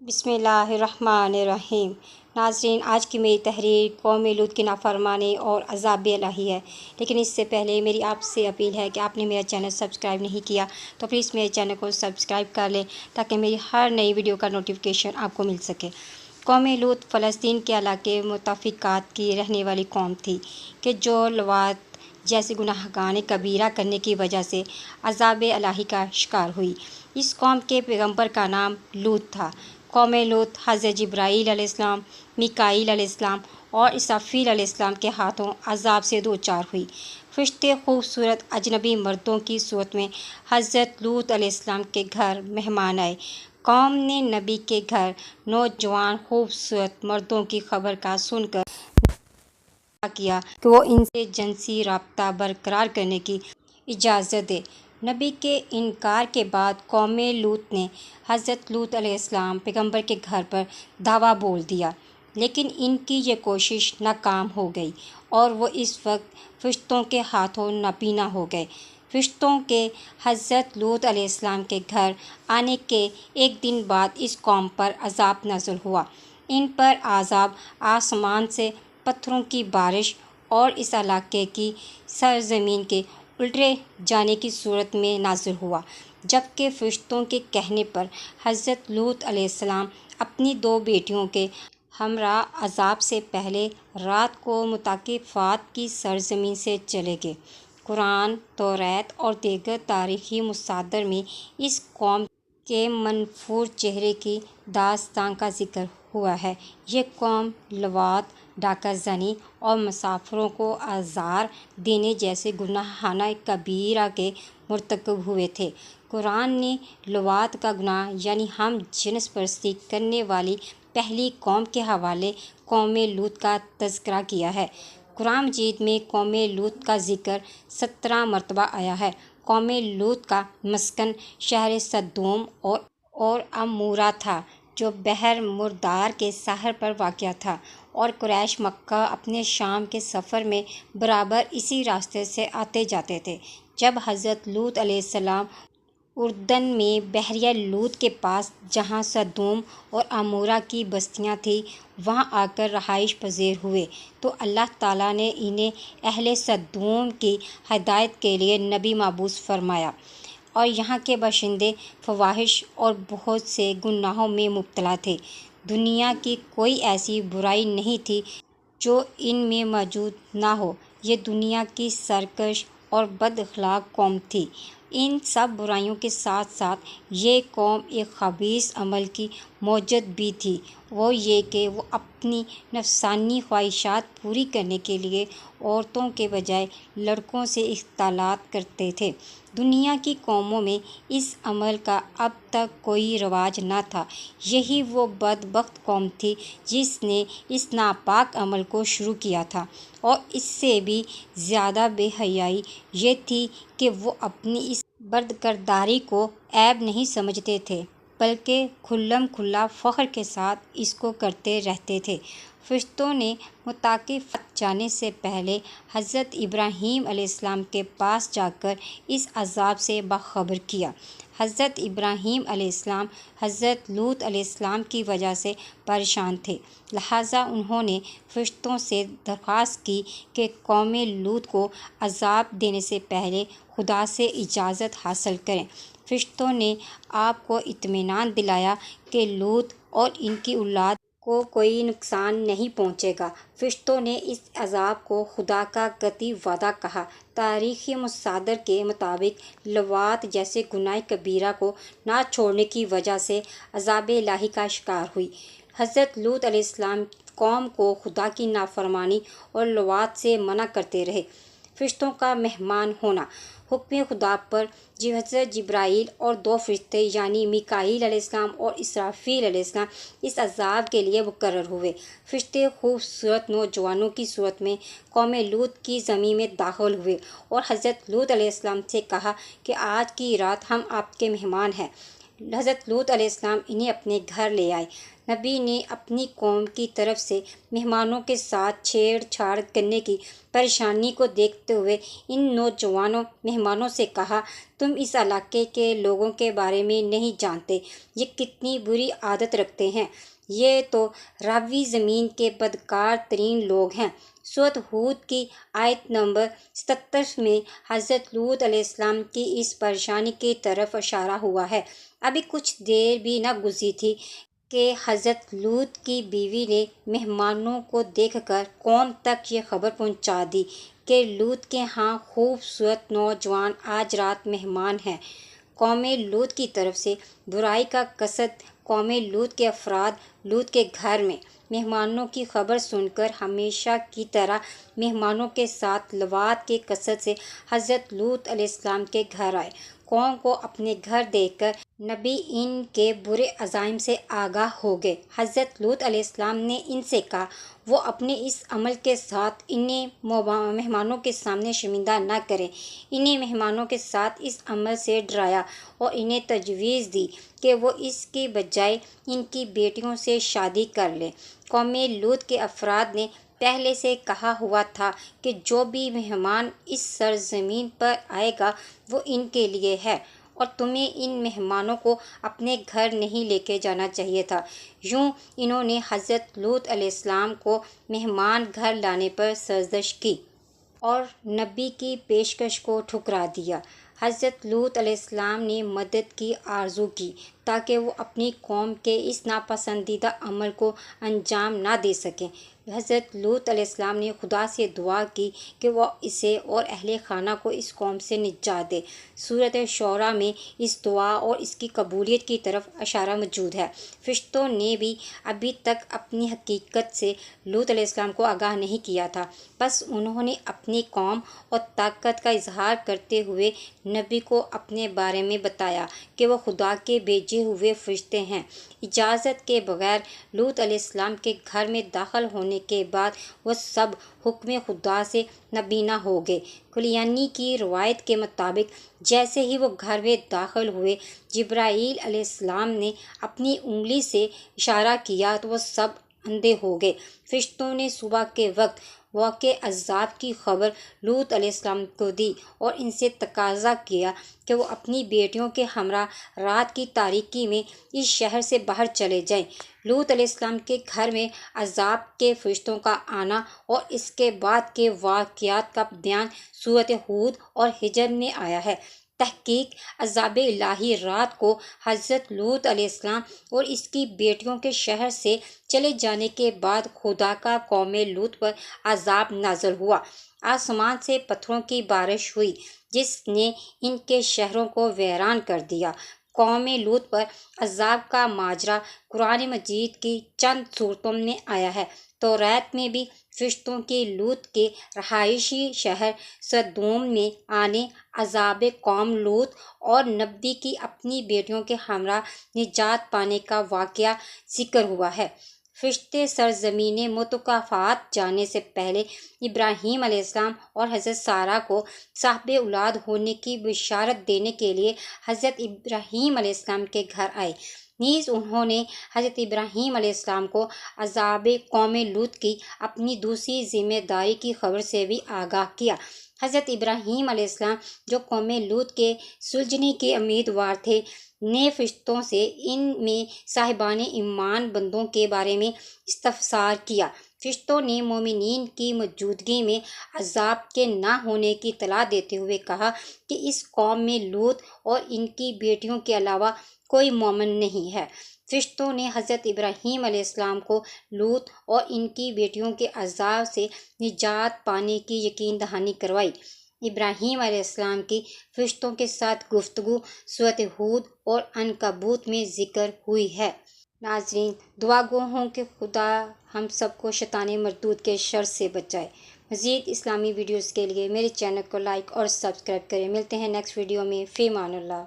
بسم اللہ الرحمن الرحیم۔ ناظرین، آج کی میری تحریر قوم لوط کی نافرمانی اور عذاب الہی ہے، لیکن اس سے پہلے میری آپ سے اپیل ہے کہ آپ نے میرا چینل سبسکرائب نہیں کیا تو پلیز میرے چینل کو سبسکرائب کر لیں تاکہ میری ہر نئی ویڈیو کا نوٹیفیکیشن آپ کو مل سکے۔ قوم لوط فلسطین کے علاقے متفقات کی رہنے والی قوم تھی کہ جو لواط جیسے گناہگار کبیرہ کرنے کی وجہ سے عذاب الہی کا شکار ہوئی۔ اس قوم کے پیغمبر کا نام لوط تھا۔ قوم لوط حضرت جبرائیل علیہ السلام، میکائیل علیہ السلام اور اسرافیل علیہ السلام کے ہاتھوں عذاب سے دوچار ہوئی۔ فرشتے خوبصورت اجنبی مردوں کی صورت میں حضرت لوط علیہ السلام کے گھر مہمان آئے۔ قوم نے نبی کے گھر نوجوان خوبصورت مردوں کی خبر کا سن کر کیا کہ وہ ان سے جنسی رابطہ برقرار کرنے کی اجازت دے۔ نبی کے انکار کے بعد قوم لوط نے حضرت لوط علیہ السلام پیغمبر کے گھر پر دعویٰ بول دیا، لیکن ان کی یہ کوشش ناکام ہو گئی اور وہ اس وقت فرشتوں کے ہاتھوں نابینا ہو گئے۔ فرشتوں کے حضرت لوط علیہ السلام کے گھر آنے کے ایک دن بعد اس قوم پر عذاب نازل ہوا۔ ان پر عذاب آسمان سے پتھروں کی بارش اور اس علاقے کی سرزمین کے الٹے جانے کی صورت میں نازل ہوا، جبکہ فرشتوں کے کہنے پر حضرت لوط علیہ السلام اپنی 2 بیٹیوں کے ہمراہ عذاب سے پہلے رات کو متفقات کی سرزمین سے چلے گئے۔ قرآن، توریت اور دیگر تاریخی مصادر میں اس قوم کے منفور چہرے کی داستان کا ذکر ہوا ہے۔ یہ قوم لواط، ڈاکہ زنی اور مسافروں کو آزار دینے جیسے گناہانہ کبیرہ کے مرتکب ہوئے تھے۔ قرآن نے لواط کا گناہ یعنی ہم جنس پرستی کرنے والی پہلی قوم کے حوالے قوم لوط کا تذکرہ کیا ہے۔ قرآن مجید میں قوم لوط کا ذکر 17 مرتبہ آیا ہے۔ قوم لوط کا مسکن شہر سدوم اور عمورہ تھا جو بحر مردار کے ساحل پر واقع تھا، اور قریش مکہ اپنے شام کے سفر میں برابر اسی راستے سے آتے جاتے تھے۔ جب حضرت لوط علیہ السلام اردن میں بحیرہ لوط کے پاس جہاں سدوم اور عمورہ کی بستیاں تھیں وہاں آ کر رہائش پذیر ہوئے تو اللہ تعالیٰ نے انہیں اہل سدوم کی ہدایت کے لیے نبی مبعوث فرمایا، اور یہاں کے باشندے فواحش اور بہت سے گناہوں میں مبتلا تھے۔ دنیا کی کوئی ایسی برائی نہیں تھی جو ان میں موجود نہ ہو۔ یہ دنیا کی سرکش اور بد اخلاق قوم تھی۔ ان سب برائیوں کے ساتھ ساتھ یہ قوم ایک خبیث عمل کی موجد بھی تھی، وہ یہ کہ وہ اپنی نفسانی خواہشات پوری کرنے کے لیے عورتوں کے بجائے لڑکوں سے اختلاط کرتے تھے۔ دنیا کی قوموں میں اس عمل کا اب تک کوئی رواج نہ تھا۔ یہی وہ بدبخت قوم تھی جس نے اس ناپاک عمل کو شروع کیا تھا، اور اس سے بھی زیادہ بے حیائی یہ تھی کہ وہ اپنی اس بدکرداری کو عیب نہیں سمجھتے تھے بلکہ کھلم کھلا فخر کے ساتھ اس کو کرتے رہتے تھے۔ فرشتوں نے متفقات جانے سے پہلے حضرت ابراہیم علیہ السلام کے پاس جا کر اس عذاب سے باخبر کیا۔ حضرت ابراہیم علیہ السلام حضرت لوط علیہ السلام کی وجہ سے پریشان تھے، لہٰذا انہوں نے فرشتوں سے درخواست کی کہ قوم لوط کو عذاب دینے سے پہلے خدا سے اجازت حاصل کریں۔ فرشتوں نے آپ کو اطمینان دلایا کہ لوط اور ان کی اولاد کو کوئی نقصان نہیں پہنچے گا۔ فرشتوں نے اس عذاب کو خدا کا قطعی وعدہ کہا۔ تاریخی مصادر کے مطابق لواط جیسے گناہ کبیرہ کو نہ چھوڑنے کی وجہ سے عذاب الہی کا شکار ہوئی۔ حضرت لوط علیہ السلام قوم کو خدا کی نافرمانی اور لواط سے منع کرتے رہے۔ فرشتوں کا مہمان ہونا حکم خدا پر حضرت جبرائیل اور 2 فرشتے یعنی میکائیل علیہ السلام اور اسرافیل علیہ السلام اس عذاب کے لیے مقرر ہوئے۔ فرشتے خوبصورت نوجوانوں کی صورت میں قوم لوط کی زمین میں داخل ہوئے اور حضرت لوط علیہ السلام سے کہا کہ آج کی رات ہم آپ کے مہمان ہیں۔ حضرت لوط علیہ السلام انہیں اپنے گھر لے آئے۔ نبی نے اپنی قوم کی طرف سے مہمانوں کے ساتھ چھیڑ چھاڑ کرنے کی پریشانی کو دیکھتے ہوئے ان نوجوانوں مہمانوں سے کہا، تم اس علاقے کے لوگوں کے بارے میں نہیں جانتے، یہ کتنی بری عادت رکھتے ہیں، یہ تو راوی زمین کے بدکار ترین لوگ ہیں۔ سورۃ ہود کی آیت نمبر 77 میں حضرت لوط علیہ السلام کی اس پریشانی کی طرف اشارہ ہوا ہے۔ ابھی کچھ دیر بھی نہ گزری تھی کہ حضرت لوط کی بیوی نے مہمانوں کو دیکھ کر قوم تک یہ خبر پہنچا دی کہ لوط کے ہاں خوبصورت نوجوان آج رات مہمان ہیں۔ قوم لوط کی طرف سے برائی کا قصد۔ قوم لوط کے افراد لوط کے گھر میں مہمانوں کی خبر سن کر ہمیشہ کی طرح مہمانوں کے ساتھ لواط کے قصد سے حضرت لوط علیہ السلام کے گھر آئے۔ قوم کو اپنے گھر دیکھ کر نبی ان کے برے عزائم سے آگاہ ہو گئے۔ حضرت لوط علیہ السلام نے ان سے کہا وہ اپنے اس عمل کے ساتھ انہیں مہمانوں کے سامنے شرمندہ نہ کریں۔ انہیں مہمانوں کے ساتھ اس عمل سے ڈرایا اور انہیں تجویز دی کہ وہ اس کی بجائے ان کی بیٹیوں سے شادی کر لیں۔ قوم لوط کے افراد نے پہلے سے کہا ہوا تھا کہ جو بھی مہمان اس سرزمین پر آئے گا وہ ان کے لیے ہے اور تمہیں ان مہمانوں کو اپنے گھر نہیں لے کے جانا چاہیے تھا۔ یوں انہوں نے حضرت لوط علیہ السلام کو مہمان گھر لانے پر سرزنش کی اور نبی کی پیشکش کو ٹھکرا دیا۔ حضرت لوط علیہ السلام نے مدد کی آرزو کی تاکہ وہ اپنی قوم کے اس ناپسندیدہ عمل کو انجام نہ دے سکیں۔ حضرت لوط علیہ السلام نے خدا سے دعا کی کہ وہ اسے اور اہل خانہ کو اس قوم سے نجات دے۔ سورۃ شعراء میں اس دعا اور اس کی قبولیت کی طرف اشارہ موجود ہے۔ فرشتوں نے بھی ابھی تک اپنی حقیقت سے لوط علیہ السلام کو آگاہ نہیں کیا تھا، بس انہوں نے اپنی قوم اور طاقت کا اظہار کرتے ہوئے نبی کو اپنے بارے میں بتایا کہ وہ خدا کے بھیجے ہوئے فرشتے ہیں۔ اجازت کے بغیر لوط علیہ السلام کے گھر میں داخل ہونے کے بعد وہ سب حکم خدا سے نابینا ہو گئے۔ کلیانی کی روایت کے مطابق جیسے ہی وہ گھر میں داخل ہوئے، جبرائیل علیہ السلام نے اپنی انگلی سے اشارہ کیا تو وہ سب اندھے ہو گئے۔ فرشتوں نے صبح کے وقت واقع عذاب کی خبر لوط علیہ السلام کو دی اور ان سے تقاضا کیا کہ وہ اپنی بیٹیوں کے ہمراہ رات کی تاریکی میں اس شہر سے باہر چلے جائیں۔ لوط علیہ السلام کے گھر میں عذاب کے فرشتوں کا آنا اور اس کے بعد کے واقعات کا بیان سورۃ ہود اور حجر میں آیا ہے۔ تحقیق عذاب الہی رات کو حضرت لوط علیہ السلام اور اس کی بیٹیوں کے شہر سے چلے جانے کے بعد خدا کا قوم لوط پر عذاب نازل ہوا۔ آسمان سے پتھروں کی بارش ہوئی جس نے ان کے شہروں کو ویران کر دیا۔ قوم لوط پر عذاب کا ماجرا قرآن مجید کی چند صورتوں میں آیا ہے۔ توریت میں بھی فرشتوں کے لوط کے رہائشی شہر سدوم میں آنے، عذاب قوم لوط اور نبی کی اپنی بیٹیوں کے ہمراہ نجات پانے کا واقعہ ذکر ہوا ہے۔ فرشتے سرزمین متکافات جانے سے پہلے ابراہیم علیہ السلام اور حضرت سارہ کو صاحب اولاد ہونے کی بشارت دینے کے لیے حضرت ابراہیم علیہ السلام کے گھر آئے۔ نیز انہوں نے حضرت ابراہیم علیہ السلام کو عذاب قوم لوط کی اپنی دوسری ذمہ داری کی خبر سے بھی آگاہ کیا۔ حضرت ابراہیم علیہ السلام جو قوم لوط کے سلجھنے کے امیدوار تھے، نے فرشتوں سے ان میں صاحبان ایمان بندوں کے بارے میں استفسار کیا۔ فرشتوں نے مومنین کی موجودگی میں عذاب کے نہ ہونے کی اطلاع دیتے ہوئے کہا کہ اس قوم میں لوط اور ان کی بیٹیوں کے علاوہ کوئی مومن نہیں ہے۔ فرشتوں نے حضرت ابراہیم علیہ السلام کو لوط اور ان کی بیٹیوں کے عذاب سے نجات پانے کی یقین دہانی کروائی۔ ابراہیم علیہ السلام کی فرشتوں کے ساتھ گفتگو سورۃ ہود اور عنکبوت میں ذکر ہوئی ہے۔ ناظرین، دعا گو ہوں کہ خدا ہم سب کو شیطان مردود کے شر سے بچائے۔ مزید اسلامی ویڈیوز کے لیے میرے چینل کو لائک اور سبسکرائب کریں۔ ملتے ہیں نیکسٹ ویڈیو میں، فی امان اللہ۔